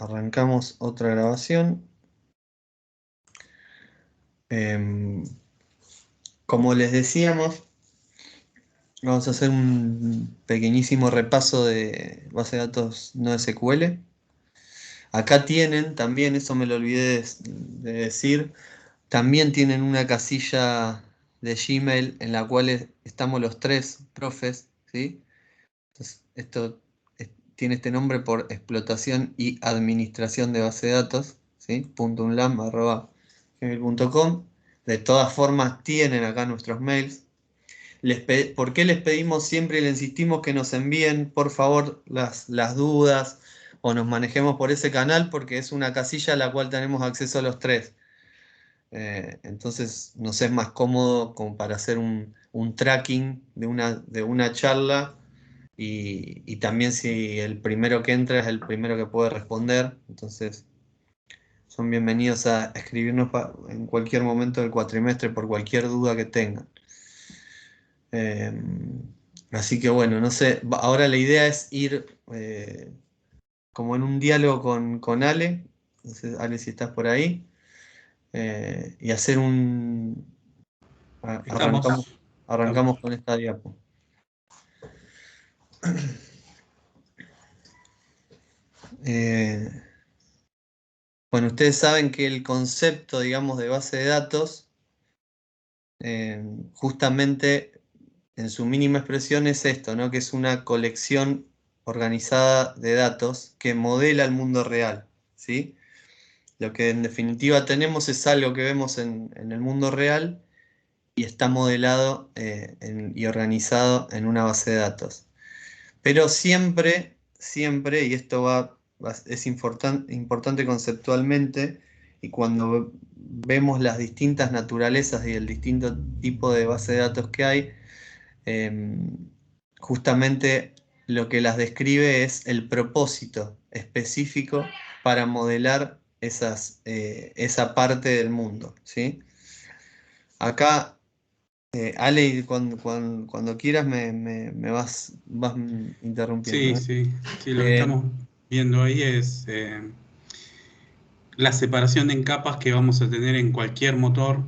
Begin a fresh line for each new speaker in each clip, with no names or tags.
arrancamos otra grabación. Como les decíamos, vamos a hacer un pequeñísimo repaso de base de datos NoSQL. Acá tienen también, eso me lo olvidé de decir, también tienen una casilla de Gmail en la cual estamos los tres profes, ¿sí? Entonces, esto tiene este nombre por explotación y administración de base de datos, ¿sí? .unlam@gmail.com. De todas formas, tienen acá nuestros mails. ¿Por qué les pedimos siempre y les insistimos que nos envíen, por favor, las dudas o nos manejemos por ese canal? Porque es una casilla a la cual tenemos acceso a los tres. Entonces nos es más cómodo como para hacer un tracking de una charla y también si el primero que entra es el primero que puede responder. Entonces son bienvenidos a escribirnos en cualquier momento del cuatrimestre por cualquier duda que tengan. Así que bueno, no sé, ahora la idea es ir como en un diálogo con Ale. No sé, Ale, si estás por ahí. Y hacer arrancamos,
Estamos.
arrancamos con esta diapo. Bueno, ustedes saben que el concepto, digamos, de base de datos, justamente en su mínima expresión es esto, ¿no? Que es una colección organizada de datos que modela el mundo real, ¿sí? Lo que en definitiva tenemos es algo que vemos en el mundo real y está modelado y organizado en una base de datos. Pero siempre, siempre, y esto es importante conceptualmente, y cuando vemos las distintas naturalezas y el distinto tipo de base de datos que hay, justamente lo que las describe es el propósito específico para modelar esa parte del mundo, ¿sí? Acá, Ale, cuando quieras me vas interrumpiendo,
Sí,
¿eh?
sí, sí, lo que
Eh,
estamos viendo ahí es la separación en capas que vamos a tener en cualquier motor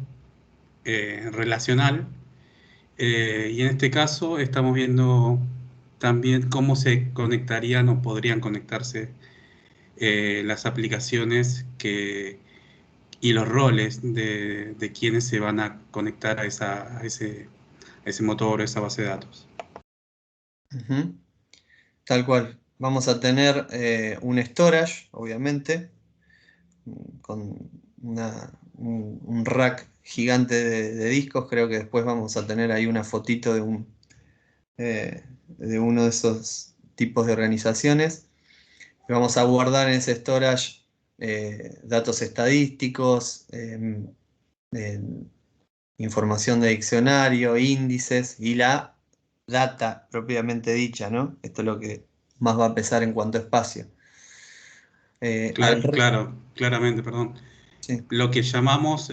relacional. Y en este caso estamos viendo también cómo se conectarían o podrían conectarse las aplicaciones y los roles de quienes se van a conectar a ese motor o esa base de datos.
Ujú. Tal cual. Vamos a tener un storage, obviamente, con un rack gigante de discos. Creo que después vamos a tener ahí una fotito de uno de esos tipos de organizaciones. Vamos a guardar en ese storage datos estadísticos, información de diccionario, índices y la data propiamente dicha, ¿no? Esto es lo que más va a pesar en cuanto a espacio.
Claramente, perdón.
Sí.
Lo que llamamos,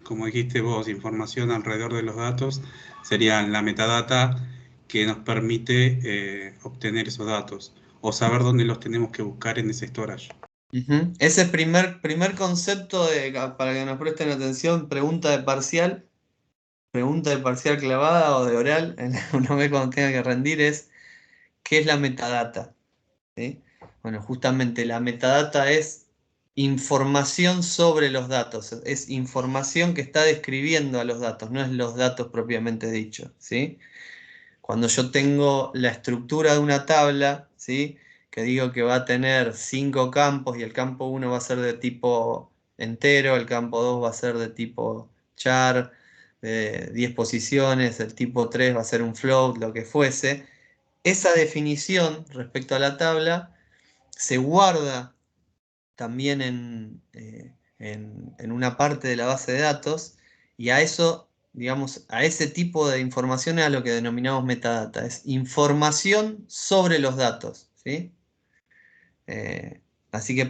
como dijiste vos, información alrededor de los datos, sería la metadata que nos permite obtener esos datos o saber dónde los tenemos que buscar en ese storage.
Ujú. Ese primer concepto para que nos presten atención, pregunta de parcial clavada o de oral, una vez cuando tenga que rendir, es ¿qué es la metadata? ¿Sí? Bueno, justamente la metadata es información sobre los datos, es información que está describiendo a los datos, no es los datos propiamente dichos, ¿sí? Cuando yo tengo la estructura de una tabla, ¿sí? Que digo que va a tener 5 campos y el campo 1 va a ser de tipo entero, el campo 2 va a ser de tipo char, de 10 posiciones, el tipo 3 va a ser un float, lo que fuese. Esa definición respecto a la tabla se guarda también en una parte de la base de datos y a eso, digamos, a ese tipo de información es a lo que denominamos metadata, es información sobre los datos, ¿sí? Eh, Así que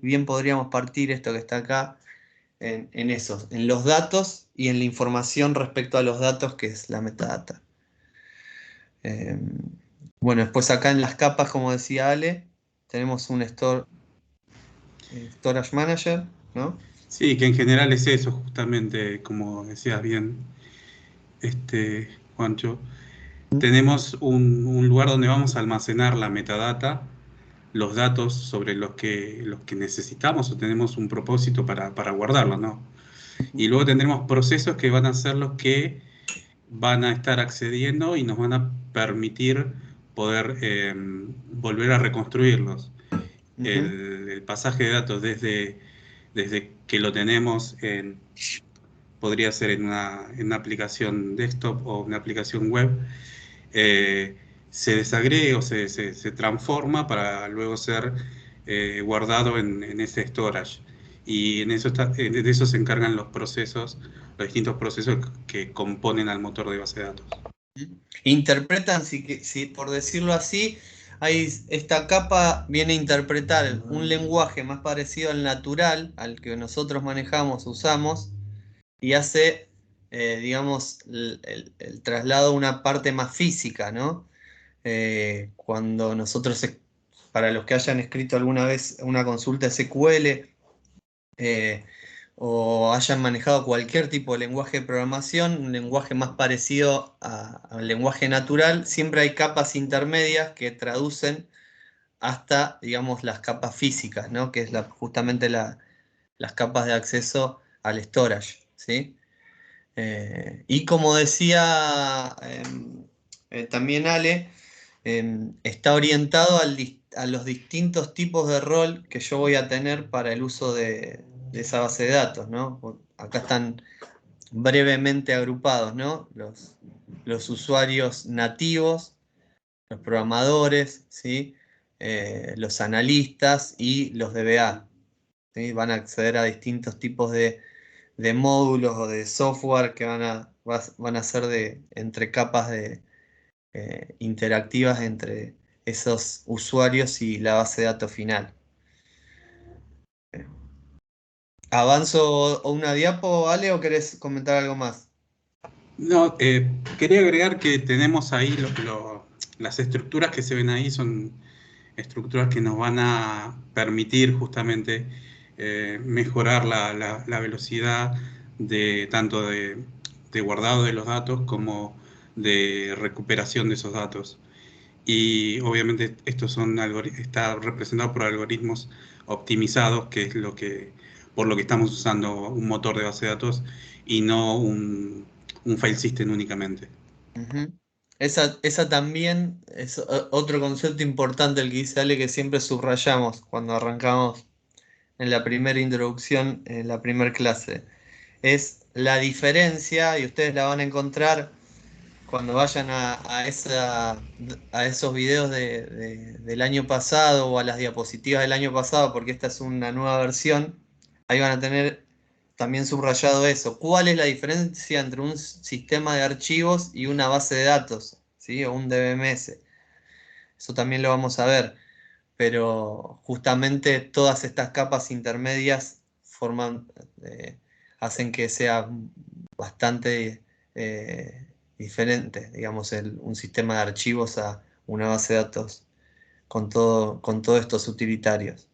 bien podríamos partir esto que está acá en esos, en los datos y en la información respecto a los datos que es la metadata. Eh, bueno, después acá en las capas, como decía Ale, tenemos un Storage Manager, ¿no?
Sí, que en general es eso, justamente, como decías bien, Juancho. Tenemos un lugar donde vamos a almacenar la metadata, los datos sobre los que necesitamos o tenemos un propósito para guardarlo, ¿no? Y luego tendremos procesos que van a ser los que van a estar accediendo y nos van a permitir poder volver a reconstruirlos.
Ujú.
El pasaje de datos desde que lo tenemos podría ser en una aplicación desktop o una aplicación web, eh, se desagrega o se transforma para luego ser guardado en ese storage. Y de eso se encargan los procesos, los distintos procesos que componen al motor de base de datos.
Interpretan, si por decirlo así, esta capa viene a interpretar un lenguaje más parecido al natural, al que nosotros manejamos, usamos, y hace, digamos, el traslado a una parte más física, ¿no? Cuando nosotros, para los que hayan escrito alguna vez una consulta SQL, eh, o hayan manejado cualquier tipo de lenguaje de programación, un lenguaje más parecido al lenguaje natural, siempre hay capas intermedias que traducen hasta, digamos, las capas físicas, ¿no? Que es justamente las capas de acceso al storage, ¿sí? Y como decía también Ale, está orientado a los distintos tipos de rol que yo voy a tener para el uso de esa base de datos, ¿no? Acá están brevemente agrupados, ¿no? Los usuarios nativos, los programadores, ¿sí? Los analistas y los DBA, ¿sí? Van a acceder a distintos tipos de módulos o de software que van a ser entre capas interactivas entre esos usuarios y la base de datos final. ¿Avanzo una diapo, Ale, o querés comentar algo más?
No, quería agregar que tenemos ahí las estructuras que se ven ahí son estructuras que nos van a permitir justamente mejorar la velocidad tanto de guardado de los datos como de recuperación de esos datos. Y obviamente está representado por algoritmos optimizados, que es por lo que estamos usando un motor de base de datos y no un file system únicamente.
Ujú. Esa también es otro concepto importante el que dice Ale, que siempre subrayamos cuando arrancamos en la primera introducción, en la primera clase. Es la diferencia, y ustedes la van a encontrar cuando vayan a esos videos del año pasado o a las diapositivas del año pasado, porque esta es una nueva versión, ahí van a tener también subrayado eso. ¿Cuál es la diferencia entre un sistema de archivos y una base de datos? ¿Sí? O un DBMS. Eso también lo vamos a ver, pero justamente todas estas capas intermedias eh, hacen que sea bastante diferente, digamos, un sistema de archivos a una base de datos con todos estos utilitarios.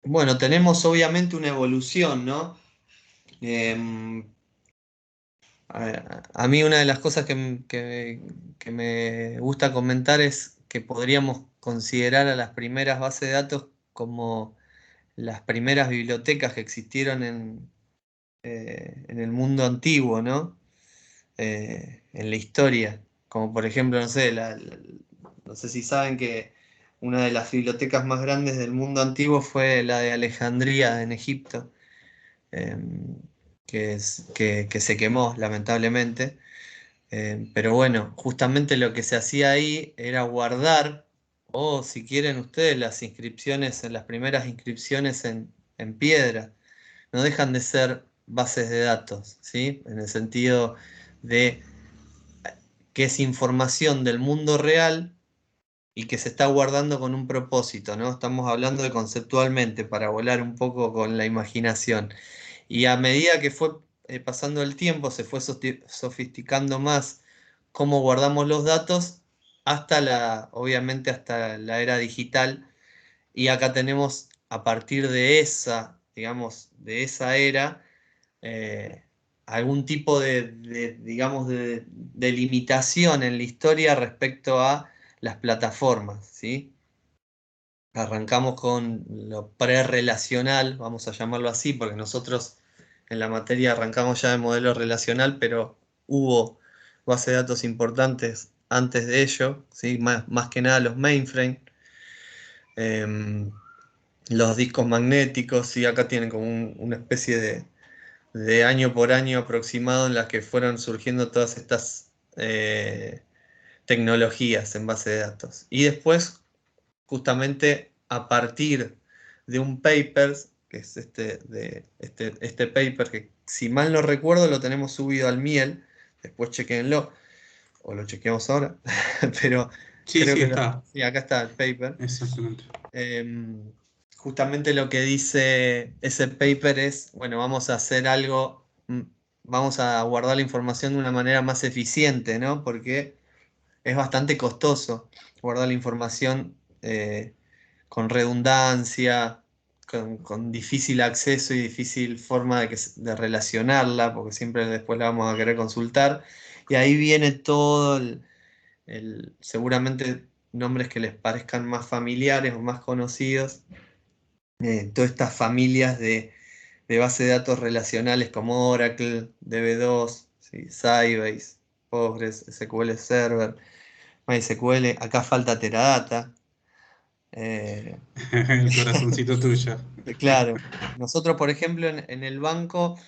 Bueno, tenemos obviamente una evolución, ¿no? Em, a mí una de las cosas que me gusta comentar es que podríamos considerar a las primeras bases de datos como las primeras bibliotecas que existieron en el mundo antiguo, ¿no? En la historia. Como por ejemplo, no sé, no sé si saben que una de las bibliotecas más grandes del mundo antiguo fue la de Alejandría en Egipto, que se quemó lamentablemente. Pero bueno, justamente lo que se hacía ahí era guardar, o si quieren ustedes, las inscripciones, las primeras inscripciones en piedra. No dejan de ser bases de datos, ¿sí? En el sentido de que es información del mundo real y que se está guardando con un propósito, ¿no? Estamos hablando de conceptualmente, para volar un poco con la imaginación. Y a medida que fue pasando el tiempo, se fue sofisticando más cómo guardamos los datos obviamente hasta la era digital. Y acá tenemos, a partir de esa, digamos, de esa era, eh, algún tipo digamos, de limitación en la historia respecto a las plataformas, ¿sí? Arrancamos con lo prerrelacional, vamos a llamarlo así, porque nosotros en la materia arrancamos ya el modelo relacional, pero hubo bases de datos importantes antes de ello, ¿sí? Más que nada los mainframe, los discos magnéticos, y acá tienen como una especie de año por año aproximado en las que fueron surgiendo todas estas tecnologías en base de datos. Y después, justamente a partir de un paper, que es este paper que, si mal no recuerdo, lo tenemos subido al Miel, después chequenlo, o lo chequeamos ahora, pero
Sí,
creo
sí,
que
está.
sí, acá está el paper.
Exactamente.
Justamente lo que dice ese paper es, bueno, vamos a hacer algo, vamos a guardar la información de una manera más eficiente, ¿no? Porque es bastante costoso guardar la información con redundancia, con difícil acceso y difícil forma de relacionarla, porque siempre después la vamos a querer consultar. Y ahí viene todo seguramente nombres que les parezcan más familiares o más conocidos, todas estas familias de bases de datos relacionales como Oracle, DB2, ¿sí? Sybase, Postgres, SQL Server, MySQL. Acá falta Teradata. Eh,
El corazoncito tuyo.
claro, nosotros, por ejemplo, en el banco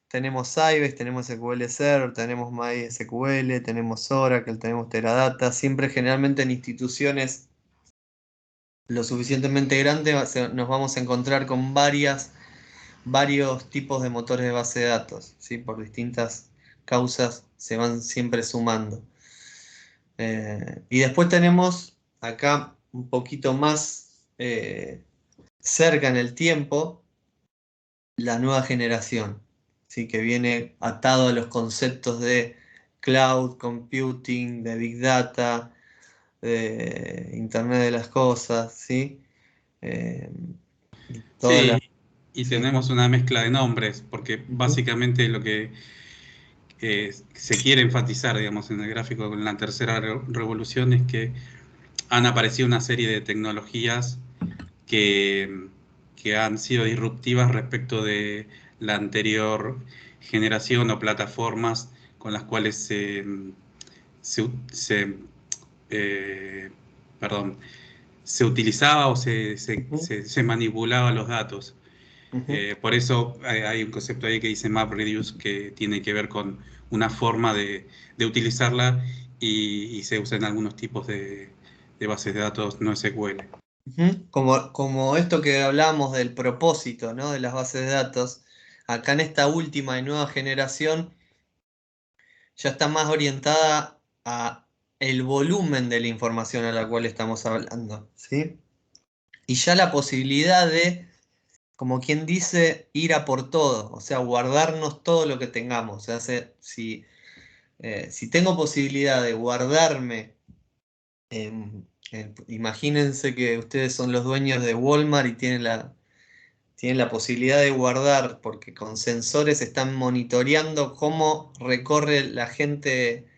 tenemos Sybase, tenemos SQL Server, tenemos MySQL, tenemos Oracle, tenemos Teradata. Siempre, generalmente, en instituciones lo suficientemente grandes nos vamos a encontrar con varios tipos de motores de base de datos, ¿sí? Por distintas causas se van siempre sumando. Y después tenemos acá un poquito más cerca en el tiempo la nueva generación, ¿sí? Que viene atado a los conceptos de cloud computing, de big data, de Internet de las cosas, ¿sí? Eh, y todas
Sí,
las...
y
Sí.
tenemos una mezcla de nombres, porque
Ujú,
básicamente lo que se quiere enfatizar, digamos, en el gráfico con la tercera revolución es que han aparecido una serie de tecnologías que, que han sido disruptivas respecto de la anterior generación o plataformas con las cuales se, se, eh, perdón, se utilizaba o
ujú,
se manipulaba los datos.
ujú.
Por eso hay un concepto ahí que dice MapReduce que tiene que ver con una forma de utilizarla y se usa en algunos tipos de bases de datos no SQL.
Ujú. Como esto que hablábamos del propósito, ¿no? De las bases de datos, acá en esta última y nueva generación ya está más orientada a el volumen de la información a la cual estamos hablando, ¿sí? Y ya la posibilidad de, como quien dice, ir a por todo, o sea, guardarnos todo lo que tengamos. O sea, si tengo posibilidad de guardarme, imagínense que ustedes son los dueños de Walmart y tienen la posibilidad de guardar, porque con sensores están monitoreando cómo recorre la gente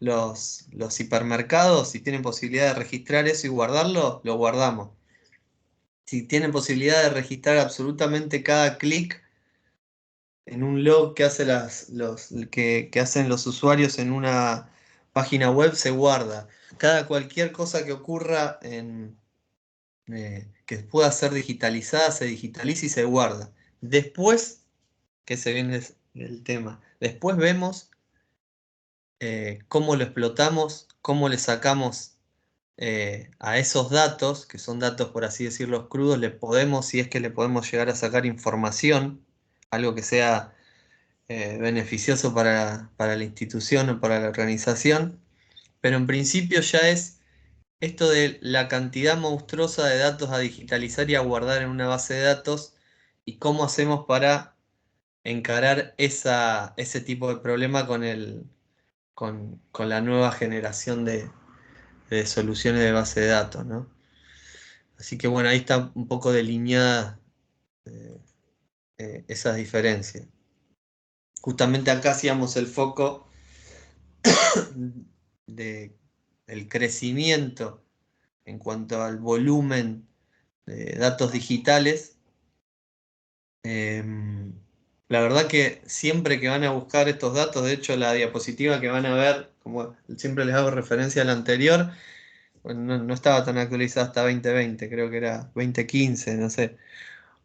los hipermercados. Si tienen posibilidad de registrar eso y guardarlo, lo guardamos. Si tienen posibilidad de registrar absolutamente cada clic en un log que que hacen los usuarios en una página web, se guarda. Cualquier cosa que ocurra que pueda ser digitalizada, se digitaliza y se guarda. Después, que se viene el tema, después vemos cómo lo explotamos, cómo le sacamos a esos datos, que son datos, por así decirlo, crudos, si es que le podemos llegar a sacar información, algo que sea beneficioso para la institución o para la organización. Pero en principio ya es esto de la cantidad monstruosa de datos a digitalizar y a guardar en una base de datos, y cómo hacemos para encarar ese tipo de problema con la nueva generación de soluciones de base de datos, ¿no? Así que bueno, ahí está un poco delineada esas diferencias. Justamente acá hacíamos el foco de el crecimiento en cuanto al volumen de datos digitales. La verdad que siempre que van a buscar estos datos, de hecho la diapositiva que van a ver, como siempre les hago referencia a la anterior, bueno, no estaba tan actualizada hasta 2020, creo que era 2015, no sé,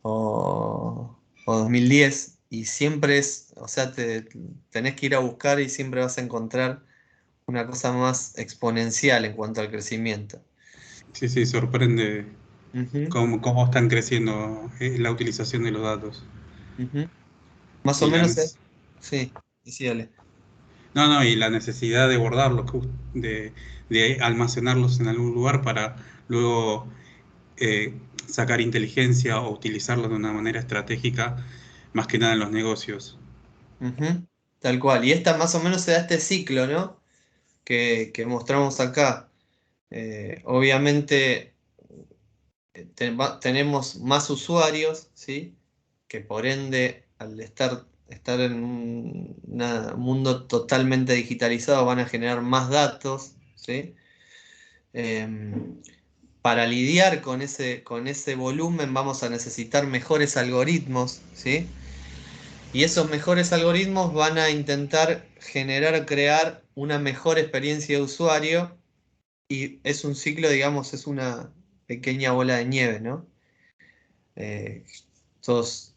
o 2010, y siempre es, o sea, tenés que ir a buscar y siempre vas a encontrar una cosa más exponencial en cuanto al crecimiento.
Sí, sí, sorprende
Ujú,
cómo están creciendo la utilización de los datos.
ujú. Más o
Y la,
menos,
nes-
sí, sí, dale.
no, no, y la necesidad de guardarlos, de almacenarlos en algún lugar para luego sacar inteligencia o utilizarlos de una manera estratégica, más que nada en los negocios.
Ujú, tal cual. Y esta más o menos se da este ciclo, ¿no? Que mostramos acá. Obviamente tenemos más usuarios, ¿sí? Que por ende, al estar en un mundo totalmente digitalizado, van a generar más datos, ¿sí? Em, para lidiar con ese volumen vamos a necesitar mejores algoritmos, ¿sí? Y esos mejores algoritmos van a intentar generar o crear una mejor experiencia de usuario y es un ciclo, digamos, es una pequeña bola de nieve, ¿no? Eh, todos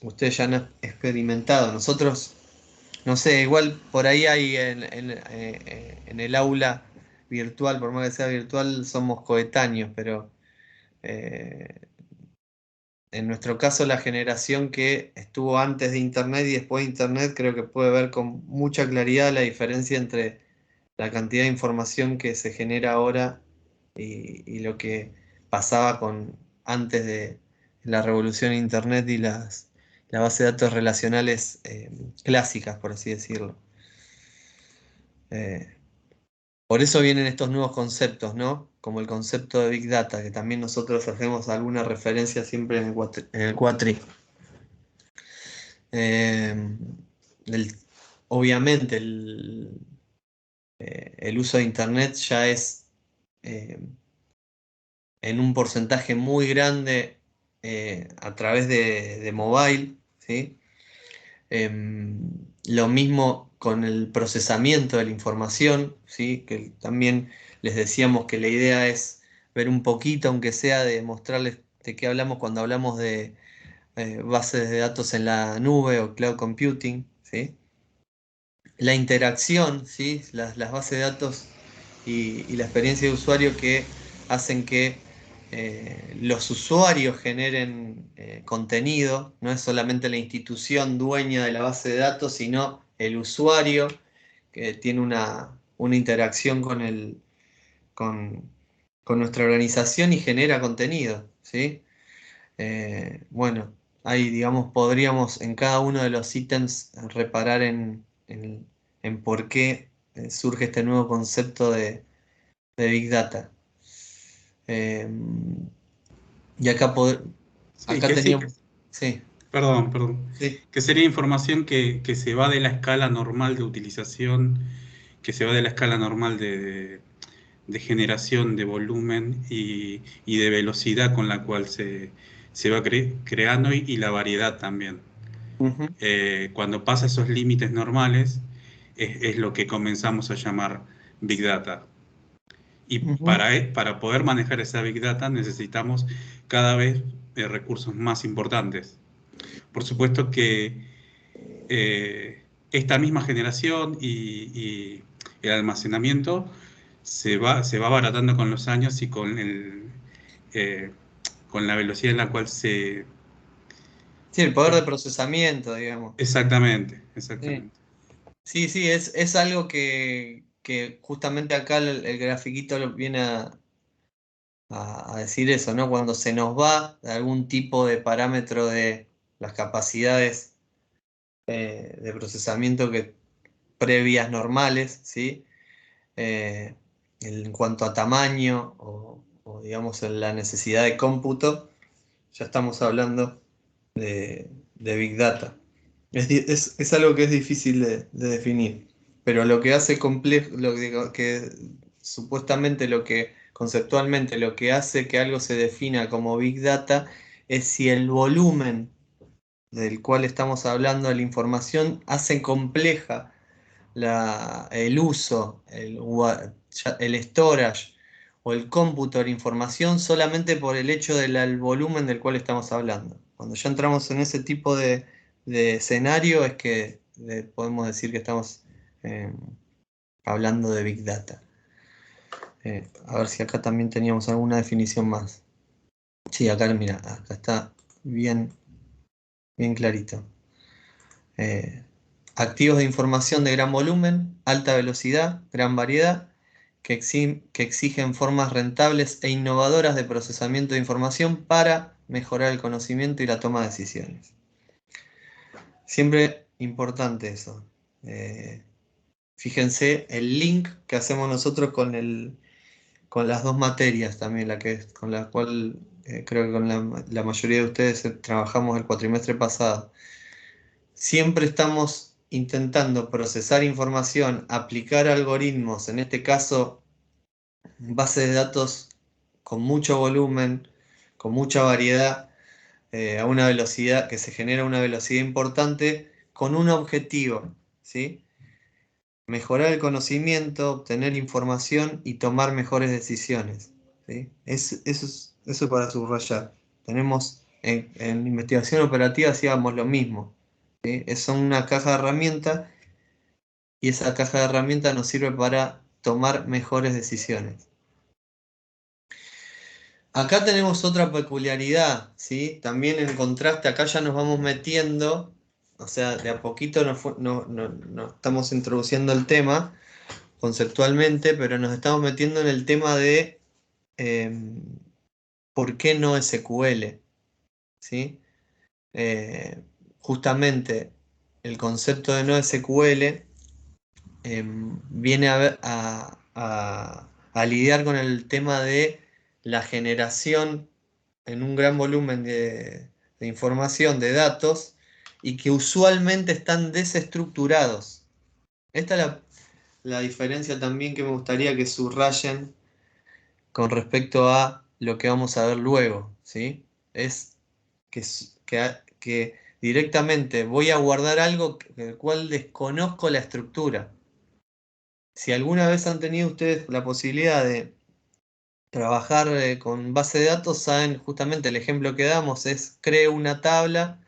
ustedes ya han experimentado. Nosotros, no sé, igual por ahí hay en el aula virtual, por más que sea virtual, somos coetáneos, pero eh, en nuestro caso la generación que estuvo antes de Internet y después de Internet creo que puede ver con mucha claridad la diferencia entre la cantidad de información que se genera ahora y lo que pasaba antes de la revolución de Internet y la base de datos relacionales clásicas, por así decirlo. Eh, por eso vienen estos nuevos conceptos, ¿no? Como el concepto de Big Data, que también nosotros hacemos alguna referencia siempre en el Cuatri. Eh, el- obviamente el uso de Internet ya es eh, en un porcentaje muy grande a través de mobile, ¿sí? Lo mismo con el procesamiento de la información, ¿sí? Que también les decíamos que la idea es ver un poquito, aunque sea de mostrarles de qué hablamos cuando hablamos de bases de datos en la nube o cloud computing, ¿sí? La interacción, ¿sí? Las bases de datos y la experiencia de usuario que hacen que los usuarios generen contenido, no es solamente la institución dueña de la base de datos, sino el usuario que tiene una interacción con, con nuestra organización y genera contenido, ¿sí? Bueno, ahí, digamos, podríamos en cada uno de los ítems reparar en por qué surge este nuevo concepto de Big Data. Eh, y
Sí,
acá
que sí,
teníamos, sí,
perdón,
sí,
que sería información que se va de la escala normal de utilización, que se va de la escala normal de generación de volumen y de velocidad con la cual se va creando y la variedad también.
ujú,
Cuando pasa esos límites normales es lo que comenzamos a llamar Big Data. Y
ujú,
para poder manejar esa Big Data necesitamos cada vez recursos más importantes. Por supuesto que esta misma generación y el almacenamiento se va abaratando con los años y eh, con la velocidad en la cual se...
sí, el poder de procesamiento, digamos.
Exactamente,
Sí,
exactamente.
sí, sí, es algo que justamente acá el grafiquito lo viene a decir eso, ¿no? Cuando se nos va de algún tipo de parámetro de las capacidades de procesamiento previas normales, ¿sí? En cuanto a tamaño o digamos en la necesidad de cómputo, ya estamos hablando de Big Data. Es algo que es difícil de definir, pero lo que hace complejo, que supuestamente conceptualmente lo que hace que algo se defina como Big Data es si el volumen del cual estamos hablando de la información hace compleja el uso, el storage o el cómputo de la información solamente por el hecho del volumen del cual estamos hablando. Cuando ya entramos en ese tipo de escenario es que podemos decir que estamos eh, hablando de Big Data. A ver si acá también teníamos alguna definición más. Sí, acá mira, acá está bien, bien clarito. Activos de información de gran volumen, alta velocidad, gran variedad, que exigen formas rentables e innovadoras de procesamiento de información para mejorar el conocimiento y la toma de decisiones. Siempre importante eso. Fíjense el link que hacemos nosotros con las dos materias también, con la cual creo que con la mayoría de ustedes trabajamos el cuatrimestre pasado. Siempre estamos intentando procesar información, aplicar algoritmos, en este caso bases de datos con mucho volumen, con mucha variedad, a una velocidad que se genera a una velocidad importante, con un objetivo, ¿sí? Mejorar el conocimiento, obtener información y tomar mejores decisiones, ¿sí? Eso es para subrayar. Tenemos en investigación operativa hacíamos lo mismo, ¿sí? Son una caja de herramientas y esa caja de herramientas nos sirve para tomar mejores decisiones. Acá tenemos otra peculiaridad, ¿sí? También en contraste, acá ya nos vamos metiendo, o sea, de a poquito nos estamos introduciendo el tema conceptualmente, pero nos estamos metiendo en el tema de por qué no SQL, ¿sí? Eh, Justamente el concepto de no SQL viene a lidiar con el tema de la generación en un gran volumen de información, de datos, y que usualmente están desestructurados. Esta es la diferencia también que me gustaría que subrayen con respecto a lo que vamos a ver luego, ¿sí? Es que directamente voy a guardar algo del cual desconozco la estructura. Si alguna vez han tenido ustedes la posibilidad de trabajar con base de datos, saben justamente el ejemplo que damos es creo una tabla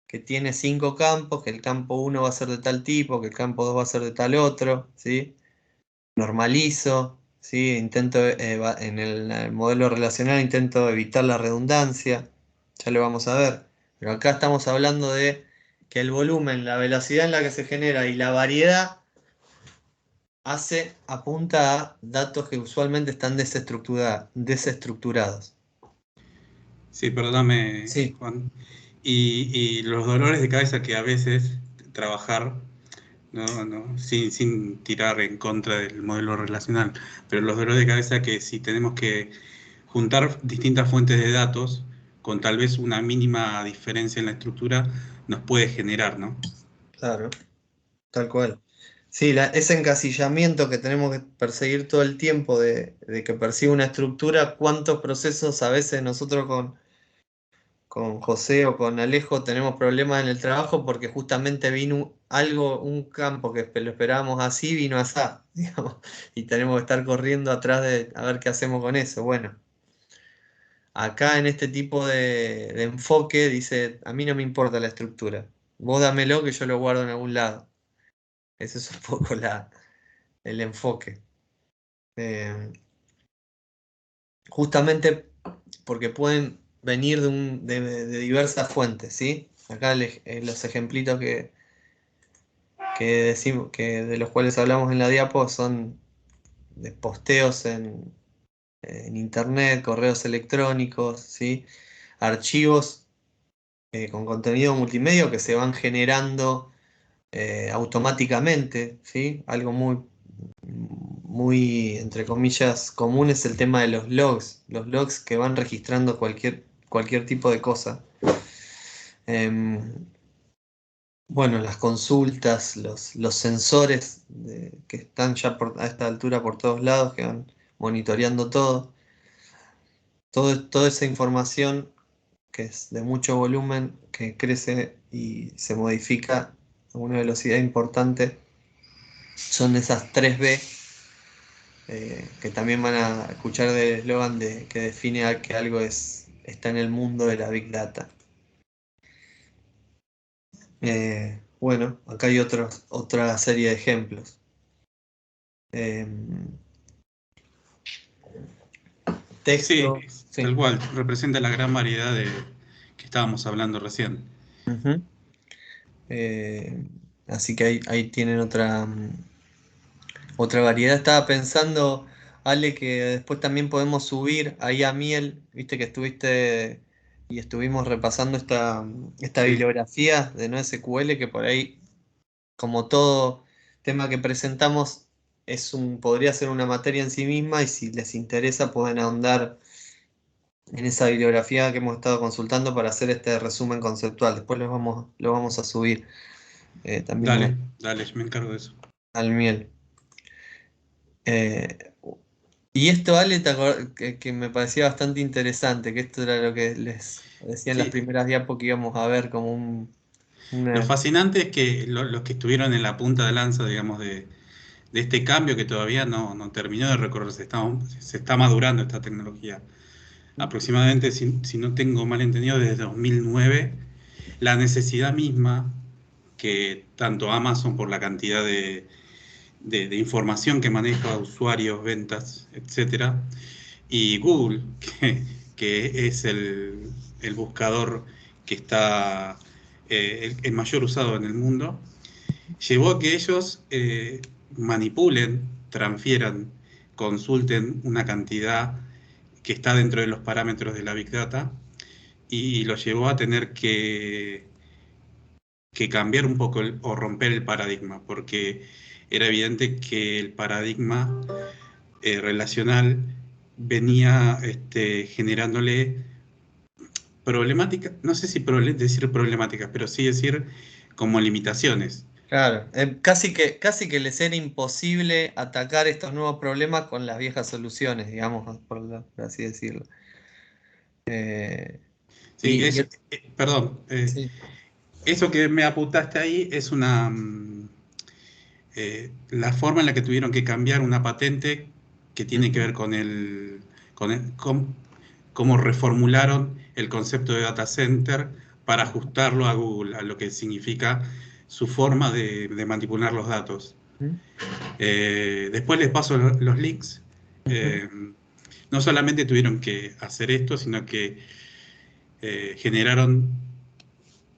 que tiene 5 campos, que el campo 1 va a ser de tal tipo, que el campo 2 va a ser de tal otro, ¿sí? Normalizo, ¿sí? En el modelo relacional intento evitar la redundancia, ya lo vamos a ver, pero acá estamos hablando de que el volumen, la velocidad en la que se genera y la variedad apunta a datos que usualmente están desestructurados.
Sí, perdóname,
Sí,
Juan. Y los dolores de cabeza que a veces trabajar, sin tirar en contra del modelo relacional, pero los dolores de cabeza que si tenemos que juntar distintas fuentes de datos con tal vez una mínima diferencia en la estructura, nos puede generar, ¿no?
claro, tal cual. Sí, ese encasillamiento que tenemos que perseguir todo el tiempo de que persigue una estructura, cuántos procesos a veces nosotros con José o con Alejo tenemos problemas en el trabajo porque justamente vino algo, un campo que lo esperábamos así, vino así, digamos, y tenemos que estar corriendo atrás de a ver qué hacemos con eso. Bueno, acá en este tipo de enfoque dice, a mí no me importa la estructura, vos dámelo que yo lo guardo en algún lado. Ese es un poco el enfoque. Eh, Justamente porque pueden venir de diversas fuentes, ¿sí? Acá los ejemplitos de los cuales hablamos en la diapo son de posteos en internet, correos electrónicos, ¿sí? Archivos con contenido multimedia que se van generando automáticamente, ¿sí? Algo muy, entre comillas, común es el tema de los logs que van registrando cualquier tipo de cosa. Em, bueno, las consultas, los sensores que están ya a esta altura por todos lados, que van monitoreando todo. Toda esa información que es de mucho volumen, que crece y se modifica a una velocidad importante, son esas 3B, que también van a escuchar del eslogan que define que algo está en el mundo de la Big Data. Bueno, acá hay otra serie de ejemplos.
Sí,
Texto,
tal
sí.
cual, representa la gran variedad de que estábamos hablando recién.
Ujú. Eh, Así que ahí tienen otra variedad. Estaba pensando, Ale, que después también podemos subir ahí a Miel, viste que estuviste y estuvimos repasando esta
Sí,
bibliografía de NoSQL, que por ahí, como todo tema que presentamos, podría ser una materia en sí misma, y si les interesa pueden ahondar en esa bibliografía que hemos estado consultando para hacer este resumen conceptual. Después lo vamos a subir también
dale, dale, yo me encargo de eso.
al Miel. Eh, y esto, Ale, que me parecía bastante interesante, que esto era lo que les decía en las
Sí,
primeras diapos que íbamos a ver como
lo
una...
fascinante es que los que estuvieron en la punta de lanza, digamos, de este cambio que todavía no terminó de recorrerse, se está madurando esta tecnología. Aproximadamente, si no tengo mal entendido, desde 2009, la necesidad misma que tanto Amazon por la cantidad de información que maneja, usuarios, ventas, etcétera, y Google, que es el buscador que está el mayor usado en el mundo, llevó a que ellos manipulen, transfieran, consulten una cantidad que está dentro de los parámetros de la Big Data y lo llevó a tener que cambiar un poco o romper el paradigma, porque era evidente que el paradigma relacional venía generándole problemáticas, no sé si decir problemáticas, pero sí decir como limitaciones.
Claro, casi que les era imposible atacar estos nuevos problemas con las viejas soluciones, digamos, por así decirlo. Eh,
Sí,
y, y-
perdón,
sí.
eso que me apuntaste ahí es la forma en la que tuvieron que cambiar una patente que tiene que
Ujú,
ver con cómo reformularon el concepto de data center para ajustarlo a Google, a lo que significa su forma de manipular los datos.
ujú,
Después les paso los links.
ujú.
Eh, no solamente tuvieron que hacer esto, sino que generaron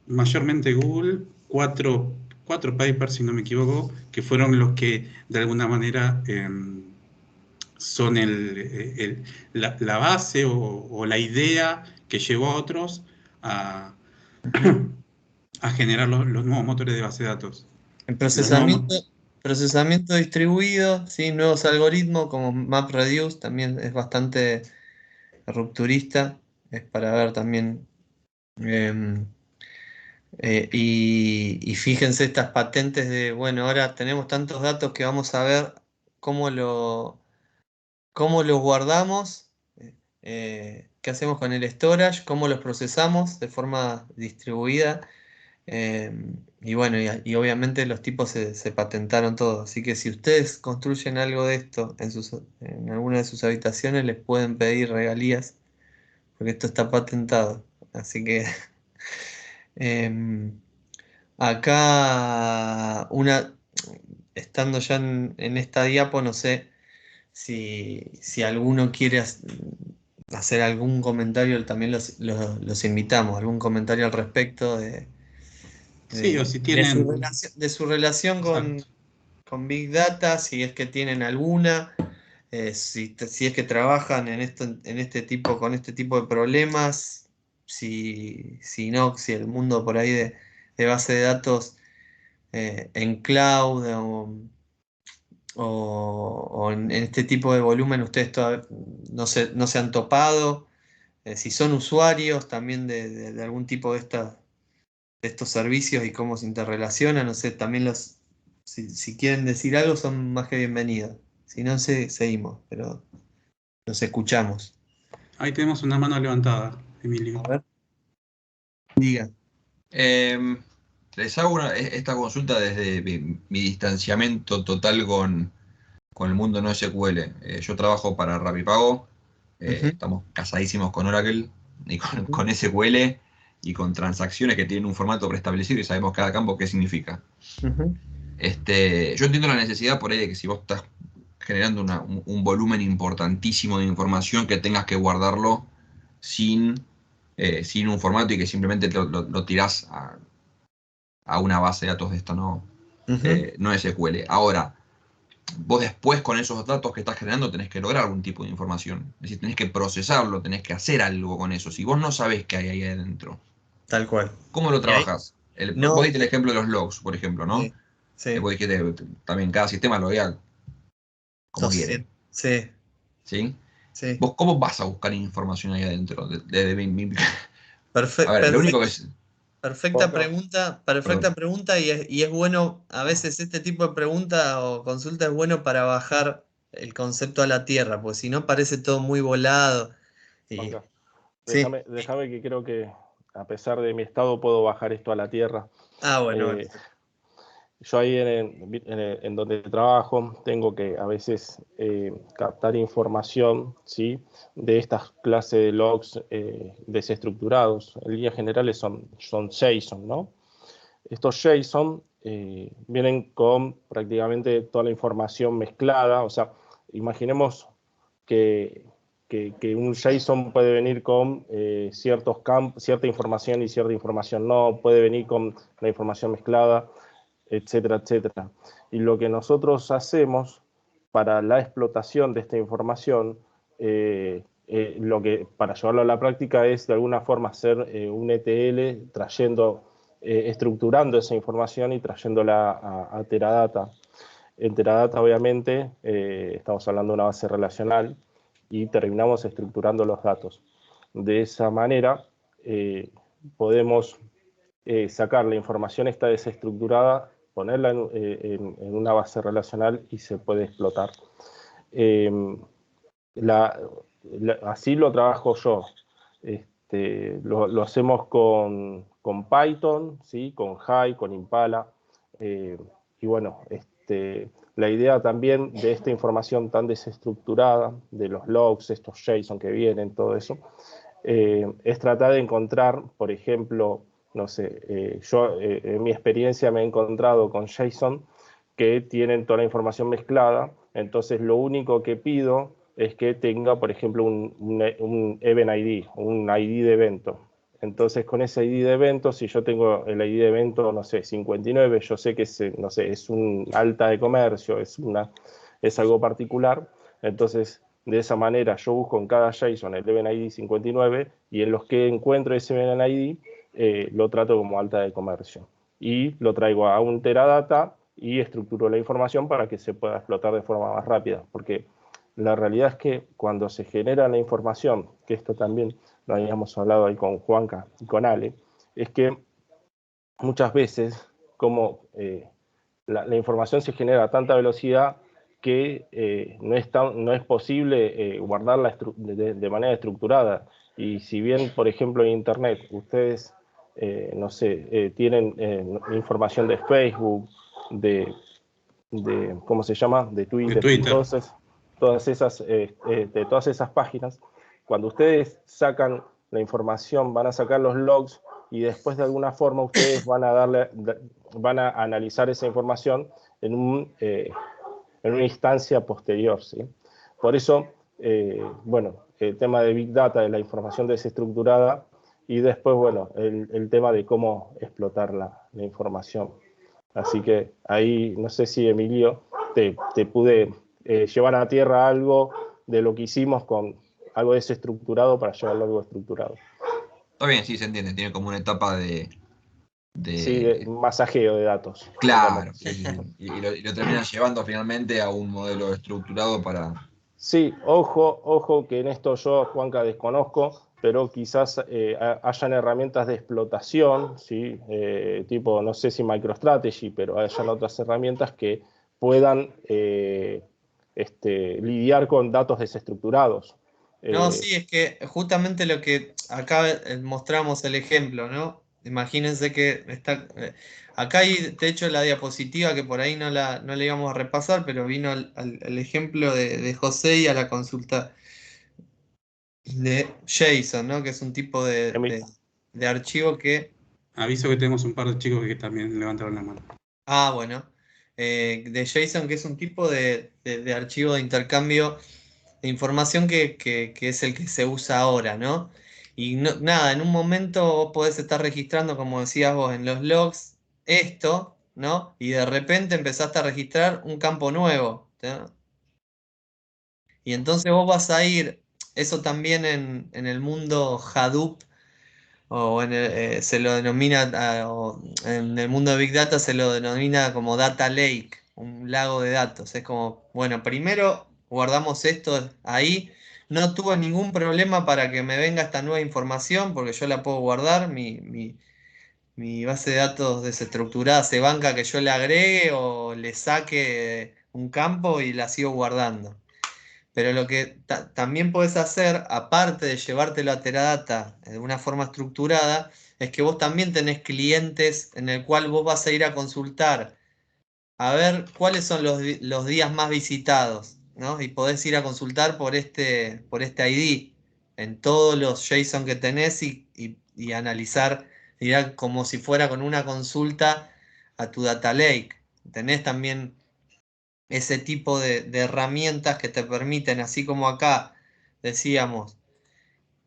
mayormente Google cuatro papers, si no me equivoco, que fueron los que de alguna manera son la base o la idea que llevó a otros a,
Ujú.
a generar los nuevos motores de base de datos.
El
Los nuevos,
procesamiento distribuido, ¿sí? Nuevos algoritmos como MapReduce también es bastante rupturista, es para ver también. em, y fíjense estas patentes de, bueno, ahora tenemos tantos datos que vamos a ver cómo cómo los guardamos, qué hacemos con el storage, cómo los procesamos de forma distribuida. Y bueno, y obviamente los tipos se patentaron todos. Así que si ustedes construyen algo de esto en alguna de sus habitaciones, les pueden pedir regalías, porque esto está patentado. Así que em, acá, estando ya en esta diapo, no sé si alguno quiere hacer algún comentario, también los invitamos, algún comentario al respecto
sí, o si tienen,
de su relación
exacto.
con Big Data, si es que tienen alguna, si es que trabajan con este tipo de problemas, si no, si el mundo por ahí de base de datos en cloud o en este tipo de volumen ustedes no se han topado. Si son usuarios también de algún tipo de estos servicios y cómo se interrelacionan, no sé, también si quieren decir algo son más que bienvenidos. Si no, seguimos, pero nos escuchamos.
Ahí tenemos una mano levantada,
A
Emilio.
ver, diga.
Eh, Les hago esta consulta desde mi distanciamiento total con el mundo no SQL. Yo trabajo para Rapipago,
Ujú,
estamos casadísimos con Oracle y
ujú,
con SQL y con transacciones que tienen un formato preestablecido y sabemos cada campo qué significa.
ujú.
Yo entiendo la necesidad por ahí de que si vos estás generando un volumen importantísimo de información que tengas que guardarlo sin, sin un formato y que simplemente lo tirás a una base de datos de esto,
Ujú.
no SQL. Ahora, vos después con esos datos que estás generando tenés que lograr algún tipo de información. Es decir, tenés que procesarlo, tenés que hacer algo con eso. Si vos no sabés qué hay ahí adentro,
Tal cual.
¿cómo lo
Y ahí,
trabajás? Vos
no,
diste el ejemplo de los logs, por ejemplo, ¿no?
sí, sí,
Vos dijiste, también cada sistema lo vea como quiere,
sí,
¿sí?
sí.
¿Vos cómo vas a buscar información ahí adentro? A ver, lo único que
Perfecto.
es...
Juanca,
Perfecta
Perdón.
pregunta y es bueno, a veces este tipo de pregunta o consulta es bueno para bajar el concepto a la tierra, porque si no parece todo muy volado. Y,
Juanca,
sí.
déjame que creo que a pesar de mi estado puedo bajar esto a la tierra.
Ah, bueno,
Eh, yo ahí en donde trabajo tengo que a veces captar información, ¿sí? De estas clases de logs desestructurados. En líneas generales son JSON, ¿no? Estos JSON vienen con prácticamente toda la información mezclada. O sea, imaginemos que, que un JSON puede venir con ciertos campos, cierta información y cierta información no, puede venir con la información mezclada, etcétera, etcétera. Y lo que nosotros hacemos para la explotación de esta información, lo que para llevarlo a la práctica es de alguna forma hacer un ETL estructurando esa información y trayéndola a Teradata. En Teradata, obviamente, estamos hablando de una base relacional y terminamos estructurando los datos. De esa manera, podemos sacar la información esta desestructurada, ponerla en una base relacional y se puede explotar. Eh, la, Así lo trabajo yo. Lo hacemos con Python, ¿sí? Con Hive, con Impala. Y bueno, la idea también de esta información tan desestructurada, de los logs, estos JSON que vienen, todo eso, es tratar de encontrar, por ejemplo, no sé, yo en mi experiencia me he encontrado con JSON que tienen toda la información mezclada, entonces lo único que pido es que tenga, por ejemplo, un event ID, un ID de evento. Entonces, con ese ID de evento, si yo tengo el ID de evento, no sé, 59, yo sé que no sé, es un alta de comercio, es algo particular, entonces de esa manera yo busco en cada JSON el event ID 59 y en los que encuentro ese event ID lo trato como alta de comercio. Y lo traigo a un Teradata y estructuro la información para que se pueda explotar de forma más rápida. Porque la realidad es que cuando se genera la información, que esto también lo habíamos hablado ahí con Juanca y con Ale, es que muchas veces como la información se genera a tanta velocidad que no es posible guardarla de manera estructurada. Y si bien, por ejemplo, en Internet ustedes, no sé, tienen información de Facebook, ¿cómo se llama? De
De
Twitter y
Twitter.
de todas esas páginas, cuando ustedes sacan la información, van a sacar los logs y después de alguna forma ustedes van a analizar esa información en una instancia posterior, ¿sí? Por eso, bueno, el tema de Big Data, de la información desestructurada, y después, bueno, el tema de cómo explotar la información. Así que ahí, no sé si Emilio, te pude llevar a tierra algo de lo que hicimos con algo desestructurado para llevarlo a algo estructurado.
Está bien, sí, se entiende. Tiene como una etapa
Sí, de masajeo de datos.
Claro, sí. Y lo terminan llevando finalmente a un modelo estructurado para...
Sí, ojo que en esto yo, Juanca, desconozco, pero quizás hayan herramientas de explotación, ¿sí? Tipo, no sé si MicroStrategy, pero hayan otras herramientas que puedan lidiar con datos desestructurados.
No, sí, es que justamente lo que acá mostramos el ejemplo, ¿no? Imagínense que está. Acá hay, de hecho, la diapositiva que por ahí no la íbamos a repasar, pero vino al ejemplo de José y a la consulta de JSON, ¿no? Que es un tipo de archivo que.
Aviso que tenemos un par de chicos que también levantaron la mano.
Ah, bueno. De JSON, que es un tipo de archivo de intercambio de información que es el que se usa ahora, ¿no? Y nada, en un momento vos podés estar registrando, como decías vos, en los logs esto, ¿no? Y de repente empezaste a registrar un campo nuevo, ¿no? Y entonces vos vas a ir, eso también en el mundo Hadoop, o se lo denomina, o en el mundo de Big Data se lo denomina como Data Lake, un lago de datos. Es como, bueno, primero guardamos esto ahí. No tuve ningún problema para que me venga esta nueva información, porque yo la puedo guardar. Mi base de datos desestructurada se banca que yo le agregue o le saque un campo y la sigo guardando. Pero lo que también puedes hacer, aparte de llevártelo a Teradata de una forma estructurada, es que vos también tenés clientes en el cual vos vas a ir a consultar a ver cuáles son los días más visitados, ¿no? Y podés ir a consultar por este ID en todos los JSON que tenés y analizar, dirá, como si fuera con una consulta a tu data lake. Tenés también ese tipo de herramientas que te permiten, así como acá decíamos,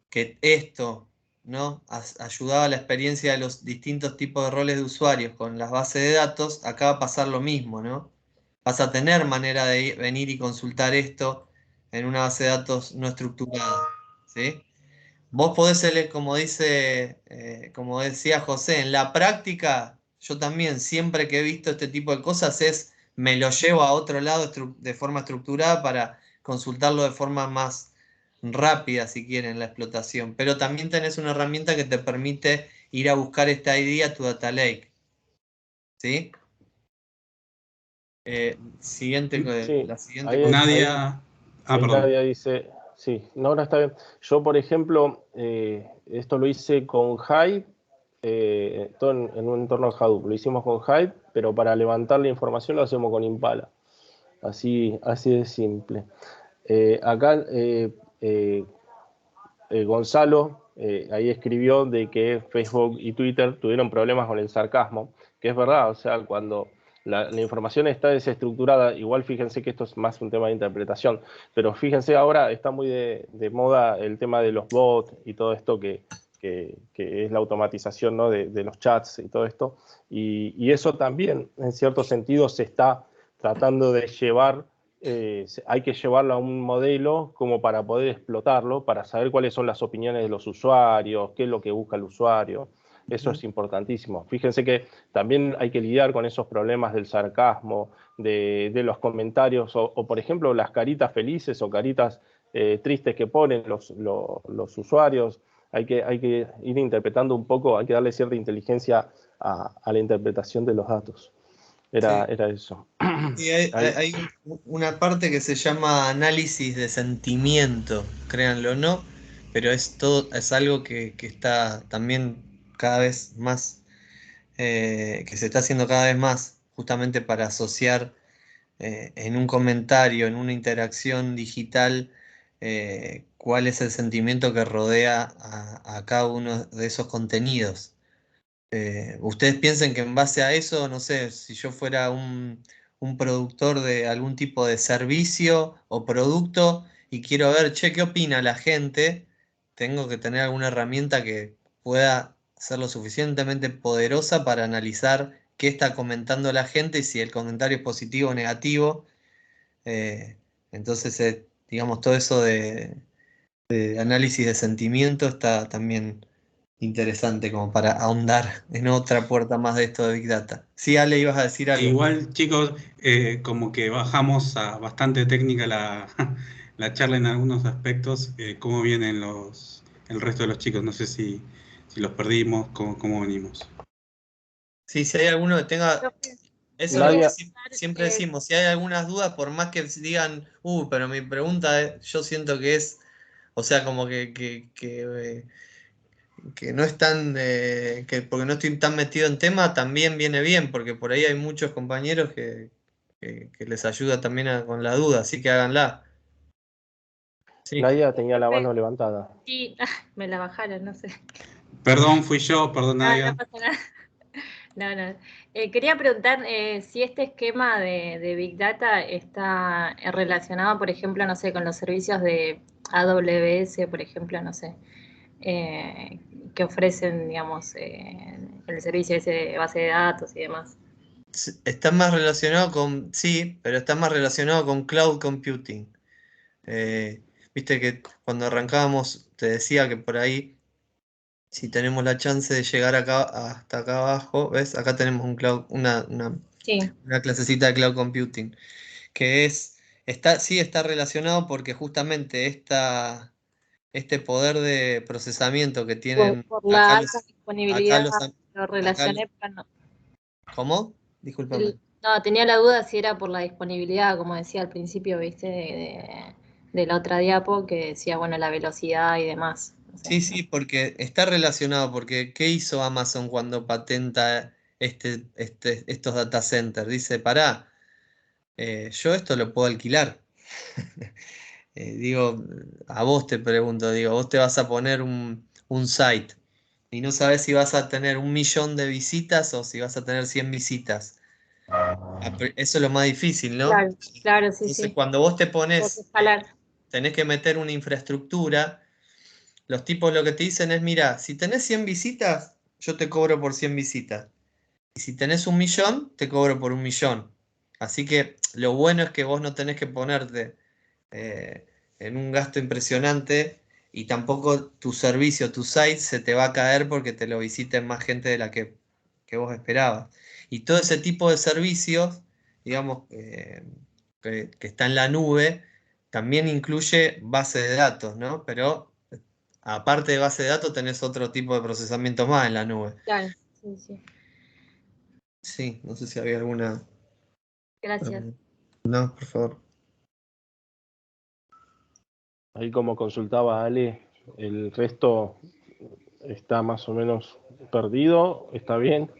que esto, ¿no? Ayudaba a la experiencia de los distintos tipos de roles de usuarios con las bases de datos, acá va a pasar lo mismo, ¿no? Vas a tener manera de venir y consultar esto en una base de datos no estructurada, ¿sí? Vos podés, como decía José, en la práctica, yo también, siempre que he visto este tipo de cosas, me lo llevo a otro lado de forma estructurada para consultarlo de forma más rápida, si quieren, la explotación. Pero también tenés una herramienta que te permite ir a buscar esta ID a tu data lake. ¿Sí?
Sí,
La siguiente
ahí,
Nadia. Ah,
ahí
perdón.
Nadia dice, sí, no está bien. Yo, por ejemplo, esto lo hice con Hive, todo en un entorno Hadoop. Lo hicimos con Hive, pero para levantar la información lo hacemos con Impala. Así de simple. Acá Gonzalo ahí escribió de que Facebook y Twitter tuvieron problemas con el sarcasmo, que es verdad, o sea, cuando la información está desestructurada, igual fíjense que esto es más un tema de interpretación, pero fíjense ahora está muy de moda el tema de los bots y todo esto que es la automatización, ¿no? de los chats y todo esto, y eso también en cierto sentido se está tratando de llevar, hay que llevarlo a un modelo como para poder explotarlo, para saber cuáles son las opiniones de los usuarios, qué es lo que busca el usuario. Eso es importantísimo. Fíjense que también hay que lidiar con esos problemas del sarcasmo, de los comentarios, o por ejemplo las caritas felices o caritas tristes que ponen los usuarios. Hay que ir interpretando un poco, hay que darle cierta inteligencia a la interpretación de los datos. Era eso.
Sí, hay una parte que se llama análisis de sentimiento, créanlo o no, pero es algo que está también cada vez más, que se está haciendo cada vez más, justamente para asociar en un comentario, en una interacción digital, cuál es el sentimiento que rodea a cada uno de esos contenidos. Ustedes piensen que en base a eso, no sé, si yo fuera un productor de algún tipo de servicio o producto y quiero ver, che, ¿qué opina la gente? Tengo que tener alguna herramienta que pueda ser lo suficientemente poderosa para analizar qué está comentando la gente y si el comentario es positivo o negativo. Eh, entonces, digamos, todo eso de análisis de sentimiento está también interesante como para ahondar en otra puerta más de esto de Big Data. Sí, Ale, ibas a decir algo.
Igual, chicos, como que bajamos a bastante técnica la charla en algunos aspectos. ¿Cómo vienen el resto de los chicos? No sé si los perdimos, cómo venimos.
Sí, si hay alguno que tenga... Eso es lo que
Nadia,
siempre decimos. Si hay algunas dudas, por más que digan, pero mi pregunta yo siento que es, o sea, como que no es tan, que porque no estoy tan metido en tema, también viene bien, porque por ahí hay muchos compañeros que les ayuda también con la duda, así que háganla. Sí.
Nadia tenía la mano levantada.
Sí, me la bajaron, no sé.
Perdón, fui yo, perdón,
No
Nadia.
pasa nada. No. Quería preguntar si este esquema de Big Data está relacionado, por ejemplo, no sé, con los servicios de AWS, por ejemplo, no sé, que ofrecen, digamos, el servicio ese de base de datos y demás.
Está más relacionado con, sí, pero está más relacionado con cloud computing. Viste que cuando arrancábamos te decía que por ahí, si tenemos la chance de llegar acá hasta acá abajo, ¿ves? Acá tenemos un cloud,
Sí,
una clasecita de cloud computing, que sí está relacionado porque justamente este poder de procesamiento que tienen
por
acá
la alta
acá
disponibilidad
los,
lo
acá,
relacioné, pero no.
¿cómo? Discúlpame.
No, tenía la duda si era por la disponibilidad, como decía al principio, viste, de la otra diapo, que decía, bueno, la velocidad y demás. No sé,
Sí,
¿no?
sí, porque está relacionado, porque ¿qué hizo Amazon cuando patenta estos data centers? Dice, pará, yo esto lo puedo alquilar. Digo, a vos te pregunto, digo, vos te vas a poner un site y no sabes si vas a tener 1 millón de visitas o si vas a tener 100 visitas. Eso es lo más difícil, ¿no?
Claro, sí,
Entonces,
sí.
cuando vos te
Tengo que
pones,
escalar.
tenés que meter una infraestructura. Los tipos lo que te dicen es, mira, si tenés 100 visitas, yo te cobro por 100 visitas. Y si tenés 1 millón, te cobro por 1 millón. Así que lo bueno es que vos no tenés que ponerte eh, en un gasto impresionante y tampoco tu servicio, tu site se te va a caer porque te lo visiten más gente de la que vos esperabas. Y todo ese tipo de servicios, digamos, que está en la nube, también incluye base de datos, ¿no? Pero aparte de base de datos, tenés otro tipo de procesamiento más en la nube.
Claro, sí, sí.
Sí, no sé si había alguna.
Gracias.
No, por favor.
Ahí como consultaba Ale, el resto está más o menos perdido, está bien.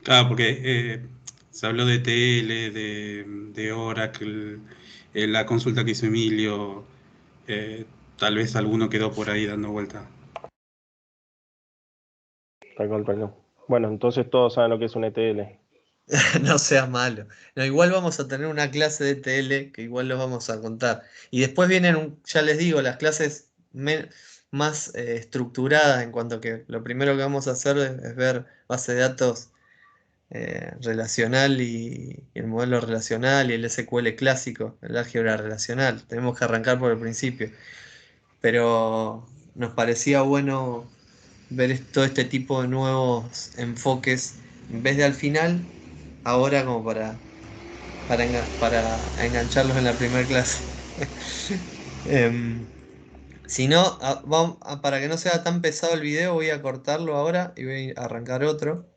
Claro, porque se habló de TL, de Oracle, la consulta que hizo Emilio, tal vez alguno quedó por ahí dando vuelta.
Tal cual. Bueno, entonces todos saben lo que es un ETL.
No seas malo. No, igual vamos a tener una clase de TL que igual los vamos a contar. Y después vienen, ya les digo, las clases más estructuradas en cuanto que lo primero que vamos a hacer es ver base de datos relacional y el modelo relacional y el SQL clásico, el álgebra relacional. Tenemos que arrancar por el principio. Pero nos parecía bueno ver todo este tipo de nuevos enfoques en vez de al final, ahora como para engancharlos en la primera clase. Em, si no, para que no sea tan pesado el video, voy a cortarlo ahora y voy a arrancar otro.